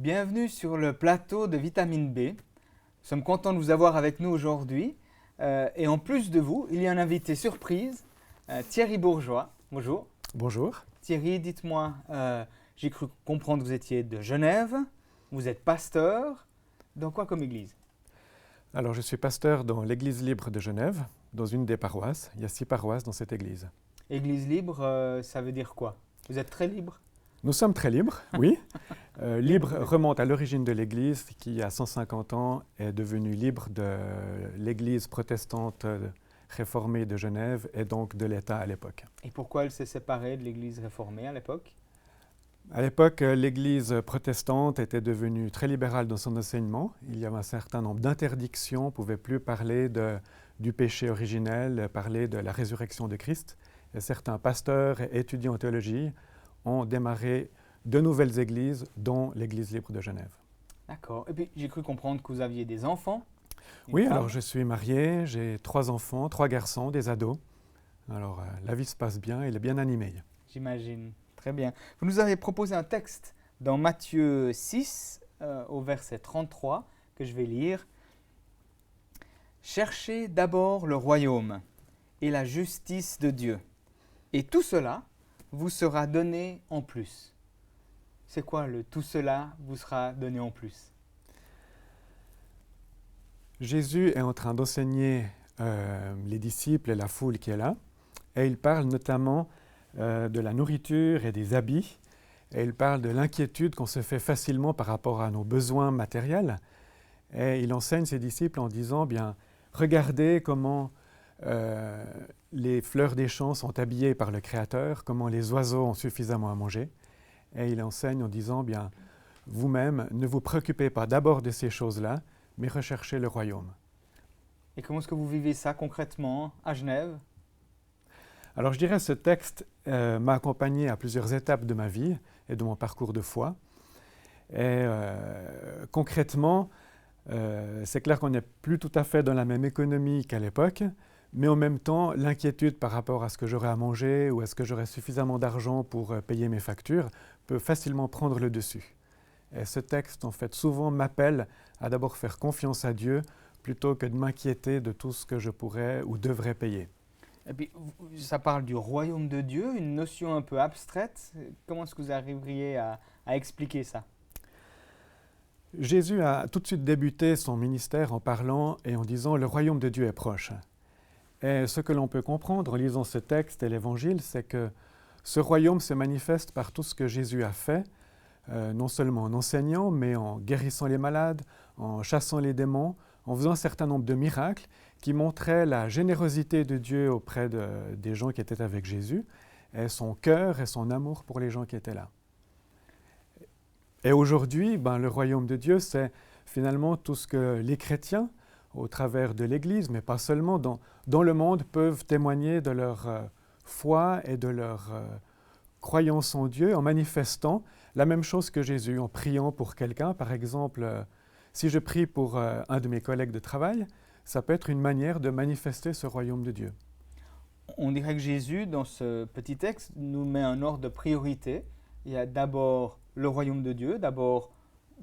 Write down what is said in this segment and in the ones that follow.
bienvenue sur le plateau de Vitamine B. Nous sommes contents de vous avoir avec nous aujourd'hui. Et en plus de vous, il y a un invité surprise, Thierry Bourgeois. Bonjour. Bonjour. Thierry, dites-moi, j'ai cru comprendre que vous étiez de Genève, vous êtes pasteur. Dans quoi comme église? Alors, je suis pasteur dans l'Église libre de Genève, dans une des paroisses. Il y a 6 paroisses dans cette église. Église libre, ça veut dire quoi? Vous êtes très libre? Nous sommes très libres, oui. Libre remonte à l'origine de l'Église, qui, il y a 150 ans, est devenue libre de l'Église protestante réformée de Genève et donc de l'État à l'époque. Et pourquoi elle s'est séparée de l'Église réformée à l'époque? À l'époque, l'Église protestante était devenue très libérale dans son enseignement. Il y avait un certain nombre d'interdictions, on ne pouvait plus parler du péché originel, parler de la résurrection de Christ. Et certains pasteurs et étudiants en théologie ont démarré de nouvelles églises, dont l'Église libre de Genève. D'accord. Et puis j'ai cru comprendre que vous aviez des enfants. Oui, alors je suis marié, j'ai 3 enfants, 3 garçons, des ados. Alors la vie se passe bien, elle est bien animée. J'imagine. Très bien. Vous nous avez proposé un texte dans Matthieu 6, au verset 33, que je vais lire. « Cherchez d'abord le royaume et la justice de Dieu, et tout cela vous sera donné en plus. » C'est quoi le « tout cela vous sera donné en plus » ? Jésus est en train d'enseigner les disciples et la foule qui est là, et il parle notamment de la nourriture et des habits, et il parle de l'inquiétude qu'on se fait facilement par rapport à nos besoins matériels, et il enseigne ses disciples en disant, bien, regardez comment les fleurs des champs sont habillées par le Créateur, comment les oiseaux ont suffisamment à manger, et il enseigne en disant, bien, vous-même, ne vous préoccupez pas d'abord de ces choses-là, mais recherchez le royaume. Et comment est-ce que vous vivez ça concrètement à Genève ? Alors je dirais que ce texte m'a accompagné à plusieurs étapes de ma vie et de mon parcours de foi. Et concrètement, c'est clair qu'on n'est plus tout à fait dans la même économie qu'à l'époque, mais en même temps, l'inquiétude par rapport à ce que j'aurai à manger ou est-ce que j'aurai suffisamment d'argent pour payer mes factures peut facilement prendre le dessus. Et ce texte, en fait, souvent m'appelle à d'abord faire confiance à Dieu plutôt que de m'inquiéter de tout ce que je pourrais ou devrais payer. Et puis, ça parle du royaume de Dieu, une notion un peu abstraite. Comment est-ce que vous arriveriez à expliquer ça ? Jésus a tout de suite débuté son ministère en parlant et en disant « Le royaume de Dieu est proche ». Et ce que l'on peut comprendre en lisant ce texte et l'Évangile, c'est que ce royaume se manifeste par tout ce que Jésus a fait, non seulement en enseignant, mais en guérissant les malades, en chassant les démons, en faisant un certain nombre de miracles qui montraient la générosité de Dieu auprès des gens qui étaient avec Jésus, et son cœur et son amour pour les gens qui étaient là. Et aujourd'hui, le royaume de Dieu, c'est finalement tout ce que les chrétiens, au travers de l'Église, mais pas seulement, dans le monde, peuvent témoigner de leur foi et de leur croyance en Dieu en manifestant la même chose que Jésus, en priant pour quelqu'un. Par exemple, si je prie pour un de mes collègues de travail, ça peut être une manière de manifester ce royaume de Dieu. On dirait que Jésus, dans ce petit texte, nous met un ordre de priorité. Il y a d'abord le royaume de Dieu, d'abord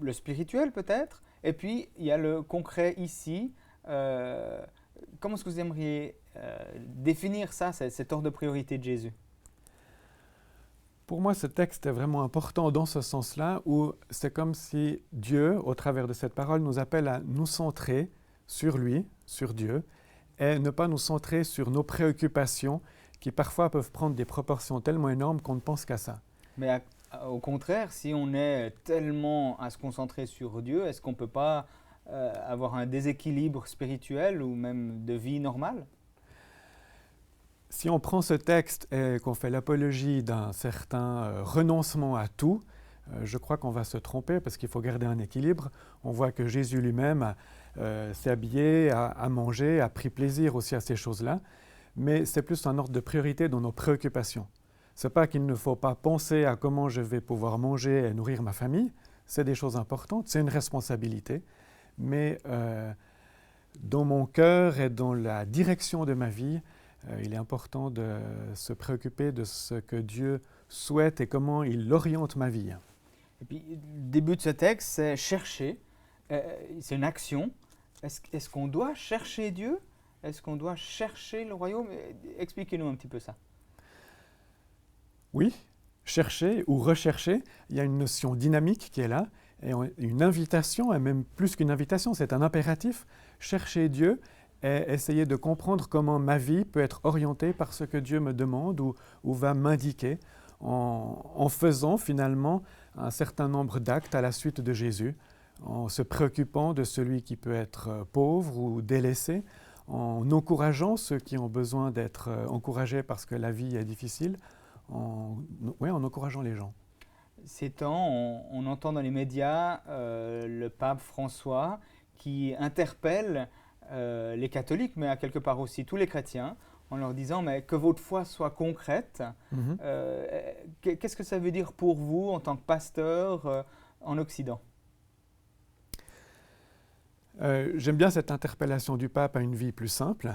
le spirituel peut-être, et puis il y a le concret ici. Comment est-ce que vous aimeriez définir ça, cet ordre de priorité de Jésus ? Pour moi, ce texte est vraiment important dans ce sens-là, où c'est comme si Dieu, au travers de cette parole, nous appelle à nous centrer sur lui, sur Dieu, et ne pas nous centrer sur nos préoccupations qui parfois peuvent prendre des proportions tellement énormes qu'on ne pense qu'à ça. Mais au contraire, si on est tellement à se concentrer sur Dieu, est-ce qu'on ne peut pas avoir un déséquilibre spirituel ou même de vie normale ? Si on prend ce texte et qu'on fait l'apologie d'un certain renoncement à tout, je crois qu'on va se tromper parce qu'il faut garder un équilibre. On voit que Jésus lui-même s'est habillé, a mangé, a pris plaisir aussi à ces choses-là, mais c'est plus un ordre de priorité dans nos préoccupations. Ce n'est pas qu'il ne faut pas penser à comment je vais pouvoir manger et nourrir ma famille, c'est des choses importantes, c'est une responsabilité, mais dans mon cœur et dans la direction de ma vie, il est important de se préoccuper de ce que Dieu souhaite et comment il oriente ma vie. Et puis, le début de ce texte, c'est chercher. C'est une action. Est-ce qu'on doit chercher Dieu? Est-ce qu'on doit chercher le royaume? Expliquez-nous un petit peu ça. Oui, chercher ou rechercher, il y a une notion dynamique qui est là, et une invitation, et même plus qu'une invitation, c'est un impératif. Chercher Dieu et essayer de comprendre comment ma vie peut être orientée par ce que Dieu me demande ou va m'indiquer en faisant finalement un certain nombre d'actes à la suite de Jésus, en se préoccupant de celui qui peut être pauvre ou délaissé, en encourageant ceux qui ont besoin d'être encouragés parce que la vie est difficile, en encourageant les gens. Ces temps, on entend dans les médias le pape François qui interpelle les catholiques, mais à quelque part aussi tous les chrétiens, en leur disant mais que votre foi soit concrète. Mhm. Qu'est-ce que ça veut dire pour vous en tant que pasteur en Occident? J'aime bien cette interpellation du pape à une vie plus simple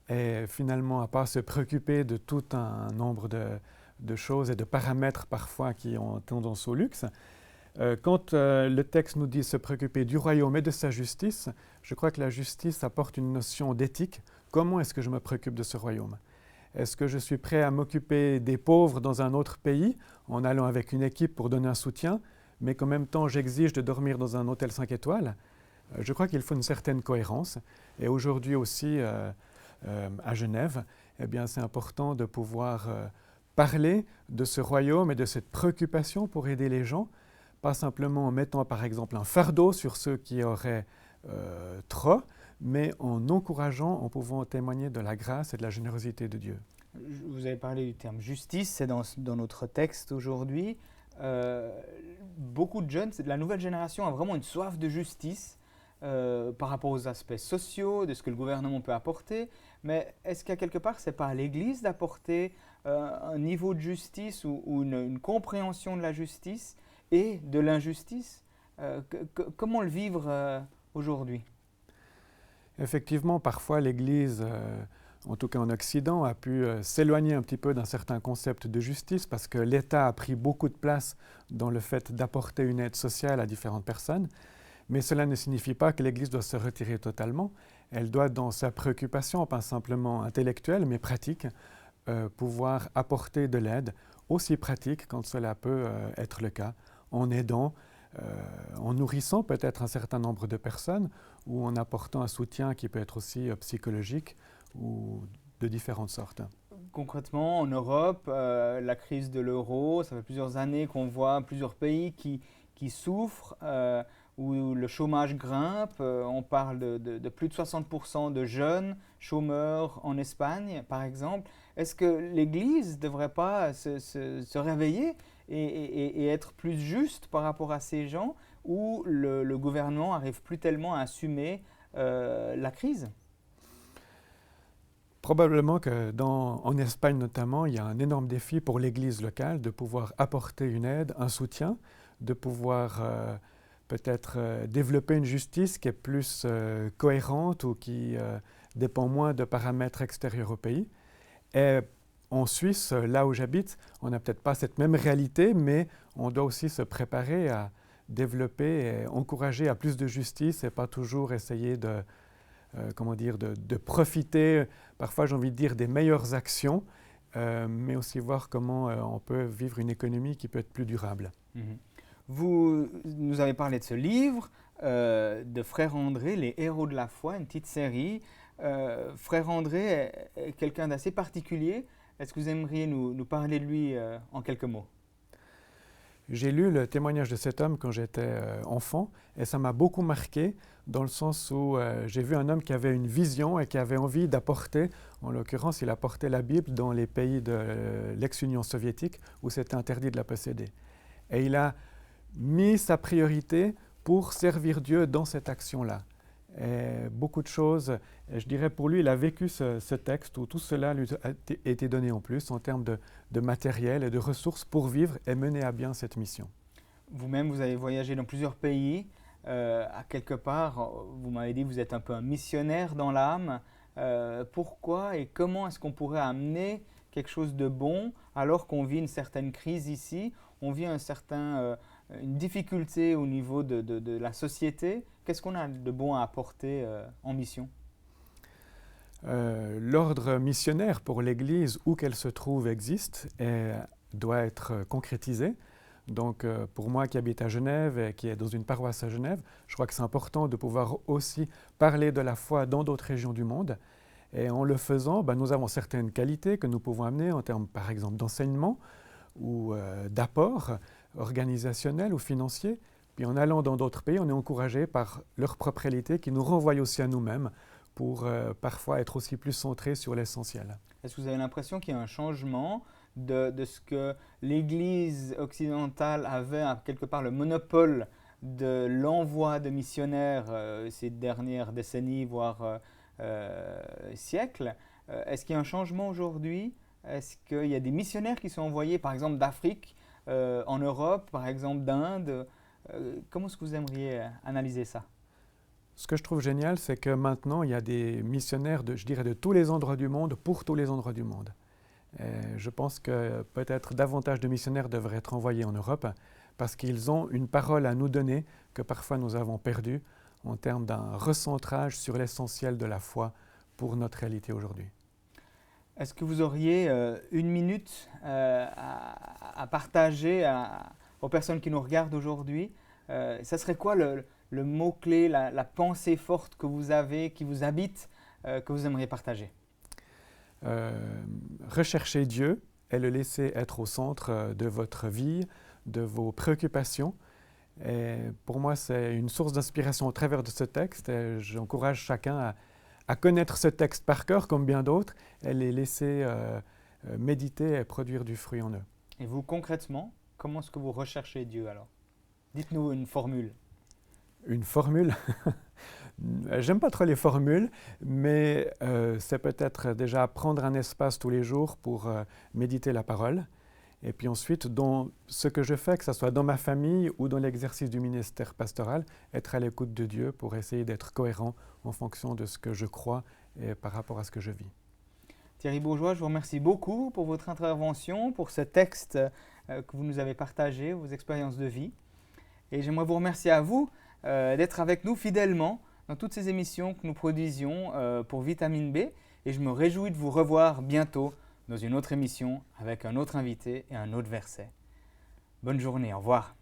et finalement à ne pas se préoccuper de tout un nombre de choses et de paramètres parfois qui ont tendance au luxe. Quand le texte nous dit se préoccuper du royaume et de sa justice, je crois que la justice apporte une notion d'éthique. Comment est-ce que je me préoccupe de ce royaume? Est-ce que je suis prêt à m'occuper des pauvres dans un autre pays en allant avec une équipe pour donner un soutien, mais qu'en même temps j'exige de dormir dans un hôtel 5 étoiles? Je crois qu'il faut une certaine cohérence. Et aujourd'hui aussi, à Genève, eh bien, c'est important de pouvoir parler de ce royaume et de cette préoccupation pour aider les gens, pas simplement en mettant par exemple un fardeau sur ceux qui auraient trop, mais en encourageant, en pouvant témoigner de la grâce et de la générosité de Dieu. Vous avez parlé du terme justice, c'est dans notre texte aujourd'hui. Beaucoup de jeunes, la nouvelle génération a vraiment une soif de justice par rapport aux aspects sociaux, de ce que le gouvernement peut apporter. Mais est-ce qu'à quelque part, ce n'est pas à l'Église d'apporter un niveau de justice ou une compréhension de la justice et de l'injustice? Comment le vivre aujourd'hui? Effectivement, parfois l'Église, en tout cas en Occident, a pu s'éloigner un petit peu d'un certain concept de justice parce que l'État a pris beaucoup de place dans le fait d'apporter une aide sociale à différentes personnes. Mais cela ne signifie pas que l'Église doit se retirer totalement. Elle doit, dans sa préoccupation, pas simplement intellectuelle, mais pratique, pouvoir apporter de l'aide, aussi pratique quand cela peut être le cas, en aidant, en nourrissant peut-être un certain nombre de personnes ou en apportant un soutien qui peut être aussi psychologique ou de différentes sortes. Concrètement, en Europe, la crise de l'euro, ça fait plusieurs années qu'on voit plusieurs pays qui souffrent, où le chômage grimpe. On parle de plus de 60% de jeunes chômeurs en Espagne, par exemple. Est-ce que l'Église ne devrait pas se réveiller et être plus juste par rapport à ces gens où le gouvernement n'arrive plus tellement à assumer la crise? Probablement qu'en Espagne notamment, il y a un énorme défi pour l'Église locale de pouvoir apporter une aide, un soutien, de pouvoir peut-être développer une justice qui est plus cohérente ou qui dépend moins de paramètres extérieurs au pays. Et en Suisse, là où j'habite, on n'a peut-être pas cette même réalité, mais on doit aussi se préparer à développer et encourager à plus de justice et pas toujours essayer de profiter, parfois j'ai envie de dire, des meilleures actions, mais aussi voir comment on peut vivre une économie qui peut être plus durable. Mhm. Vous nous avez parlé de ce livre, de Frère André, Les héros de la foi, une petite série. Frère André est quelqu'un d'assez particulier. Est-ce que vous aimeriez nous parler de lui en quelques mots? J'ai lu le témoignage de cet homme quand j'étais enfant et ça m'a beaucoup marqué dans le sens où j'ai vu un homme qui avait une vision et qui avait envie d'apporter, en l'occurrence il apportait la Bible dans les pays de l'ex-Union soviétique où c'était interdit de la posséder. Et il a mis sa priorité pour servir Dieu dans cette action-là. Et beaucoup de choses, et je dirais pour lui, il a vécu ce texte où tout cela lui a été donné en plus en termes de matériel et de ressources pour vivre et mener à bien cette mission. Vous-même, vous avez voyagé dans plusieurs pays. À quelque part, vous m'avez dit que vous êtes un peu un missionnaire dans l'âme. Pourquoi et comment est-ce qu'on pourrait amener quelque chose de bon alors qu'on vit une certaine crise ici? On vit un certain une difficulté au niveau de la société, qu'est-ce qu'on a de bon à apporter en mission? L'ordre missionnaire pour l'Église, où qu'elle se trouve, existe et doit être concrétisé. Donc, pour moi qui habite à Genève et qui est dans une paroisse à Genève, je crois que c'est important de pouvoir aussi parler de la foi dans d'autres régions du monde. Et en le faisant, nous avons certaines qualités que nous pouvons amener en termes, par exemple, d'enseignement ou d'apport organisationnel ou financier. Puis en allant dans d'autres pays, on est encouragé par leur propre réalité qui nous renvoie aussi à nous-mêmes pour parfois être aussi plus centré sur l'essentiel. Est-ce que vous avez l'impression qu'il y a un changement de ce que l'Église occidentale avait quelque part le monopole de l'envoi de missionnaires ces dernières décennies, voire siècles? Est-ce qu'il y a un changement aujourd'hui? Est-ce qu'il y a des missionnaires qui sont envoyés, par exemple d'Afrique, en Europe, par exemple d'Inde? Comment est-ce que vous aimeriez analyser ça? Ce que je trouve génial, c'est que maintenant, il y a des missionnaires, je dirais, de tous les endroits du monde, pour tous les endroits du monde. Et je pense que peut-être davantage de missionnaires devraient être envoyés en Europe parce qu'ils ont une parole à nous donner que parfois nous avons perdue en termes d'un recentrage sur l'essentiel de la foi pour notre réalité aujourd'hui. Est-ce que vous auriez une minute à partager aux personnes qui nous regardent aujourd'hui? Ça serait quoi le mot-clé, la pensée forte que vous avez, qui vous habite, que vous aimeriez partager? Rechercher Dieu et le laisser être au centre de votre vie, de vos préoccupations. Et pour moi, c'est une source d'inspiration au travers de ce texte. Et j'encourage chacun à connaître ce texte par cœur, comme bien d'autres, et les laisser méditer et produire du fruit en eux. Et vous, concrètement, comment est-ce que vous recherchez Dieu alors? Dites-nous une formule. Une formule? J'aime pas trop les formules, mais c'est peut-être déjà prendre un espace tous les jours pour méditer la parole. Et puis ensuite, dans ce que je fais, que ce soit dans ma famille ou dans l'exercice du ministère pastoral, être à l'écoute de Dieu pour essayer d'être cohérent en fonction de ce que je crois et par rapport à ce que je vis. Thierry Bourgeois, je vous remercie beaucoup pour votre intervention, pour ce texte que vous nous avez partagé, vos expériences de vie. Et j'aimerais vous remercier à vous d'être avec nous fidèlement dans toutes ces émissions que nous produisions pour Vitamine B. Et je me réjouis de vous revoir bientôt dans une autre émission avec un autre invité et un autre verset. Bonne journée, au revoir.